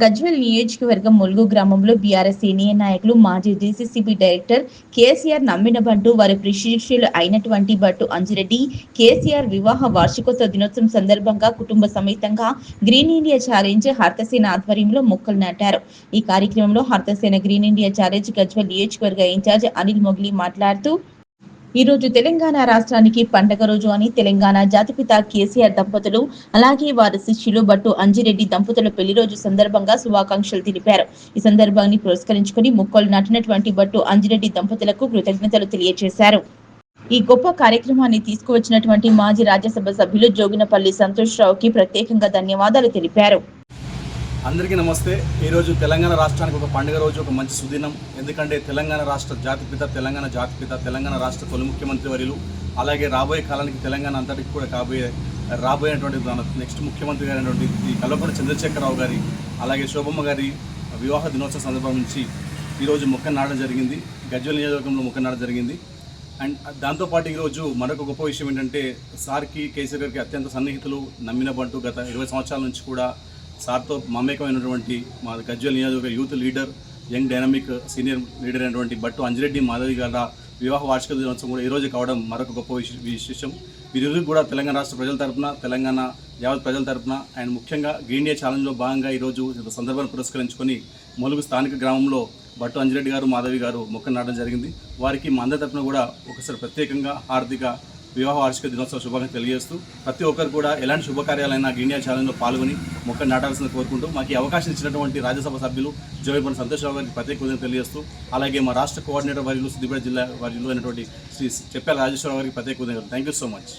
గజ్వేల్ నియోజకవర్గం ములుగు గ్రామంలో BRS senior నాయకులు మాజీ డీసీసీబీ డైరెక్టర్ కేసీఆర్ నమ్మిన బంటు వారి ప్రిశిష్యులు అయినటువంటి భట్టు అంజిరెడ్డి కేసీఆర్ వివాహ వార్షికోత్సవ దినోత్సవం సందర్భంగా కుటుంబ సమేతంగా గ్రీన్ ఇండియా ఛాలెంజ్ హర్తసేన ఆధ్వర్యంలో మొక్కలు నాటారు. ఈ కార్యక్రమంలో హర్తసేన గ్రీన్ ఇండియా ఛాలెంజ్ గజ్వేల్ నియోజకవర్గ ఇన్ఛార్జ్ అనిల్ మొగ్లీ మాట్లాడుతూ, ఈ రోజు తెలంగాణ రాష్ట్రానికి పండగ రోజు అని తెలంగాణ జాతిపిత కేసీఆర్ దంపతులు అలాగే వారి శిష్యులు భట్టు అంజిరెడ్డి దంపతుల పెళ్లి రోజు సందర్భంగా శుభాకాంక్షలు తెలిపారు. ఈ సందర్భాన్ని పురస్కరించుకుని మొక్కలు నాటినటువంటి భట్టు అంజిరెడ్డి దంపతులకు కృతజ్ఞతలు తెలియజేశారు. ఈ గొప్ప కార్యక్రమాన్ని తీసుకువచ్చినటువంటి మాజీ రాజ్యసభ సభ్యులు జోగినపల్లి సంతోష్ రావుకి ప్రత్యేకంగా ధన్యవాదాలు తెలిపారు. అందరికీ నమస్తే. ఈరోజు తెలంగాణ రాష్ట్రానికి ఒక పండుగ రోజు, ఒక మంచి సుదినం. ఎందుకంటే తెలంగాణ రాష్ట్ర జాతిపిత, తెలంగాణ రాష్ట్ర తొలి ముఖ్యమంత్రి వర్యులు, అలాగే రాబోయే కాలానికి తెలంగాణ అంతటికి కూడా రాబోయేటువంటి నెక్స్ట్ ముఖ్యమంత్రి గారైనటువంటి కల్వకుంట్ల చంద్రశేఖరరావు గారి, అలాగే శోభమ్మ గారి వివాహ దినోత్సవం సందర్భం నుంచి ఈరోజు మొక్క నాటడం జరిగింది. గజ్వేల్ నియోజకవర్గంలో మొక్క నాటడం జరిగింది. అండ్ దాంతోపాటు ఈరోజు మరొక గొప్ప విషయం ఏంటంటే, సార్కి కేసీఆర్ గారికి అత్యంత సన్నిహితులు, నమ్మిన బంటు గత 20 సంవత్సరాల నుంచి కూడా సార్తో మమేకమైనటువంటి మా గజ్వేల్ నియోజకవర్గ youth leader, young dynamic senior leader అయినటువంటి భట్టు అంజిరెడ్డి మాధవి గారి వివాహ వార్షిక దినోత్సవం కూడా ఈరోజు కావడం మరొక గొప్ప విశేషం. వీరిరువురు కూడా తెలంగాణ రాష్ట్ర ప్రజల తరపున, తెలంగాణ యావత్ ప్రజల తరపున అండ్ ముఖ్యంగా గ్రీన్ ఇండియా ఛాలెంజ్లో భాగంగా ఈరోజు సందర్భాన్ని పురస్కరించుకొని ములుగు స్థానిక గ్రామంలో భట్టు అంజిరెడ్డి గారు, మాధవి గారు మొక్కలు నాటడం జరిగింది. వారికి మా అందరి తరపున కూడా ఒకసారి ప్రత్యేకంగా హార్దిక వివాహ వార్షిక దినోత్సవ శుభాకాంక్షలు తెలియజేస్తూ, ప్రతి ఒక్కరు కూడా ఎలాంటి శుభకార్యాలైనా గ్రీన్ ఇండియా ఛాలెంజ్లో పాల్గొని మొక్కలు నాటాల్సింది కోరుకుంటూ, మాకు ఈ అవకాశం ఇచ్చినటువంటి రాజ్యసభ సభ్యులు జోగినపల్లి సంతోష్ రావు గారికి ప్రత్యేక కృతజ్ఞతలు తెలియజేస్తూ, అలాగే మా రాష్ట్ర కోఆర్డినేటర్ వర్యులు, సిద్దిపేట జిల్లా వర్యులు అయినటువంటి శ్రీ చెప్పాల రాజేశ్వరరావు గారికి ప్రత్యేక కృతజ్ఞతలు. Thank you so much.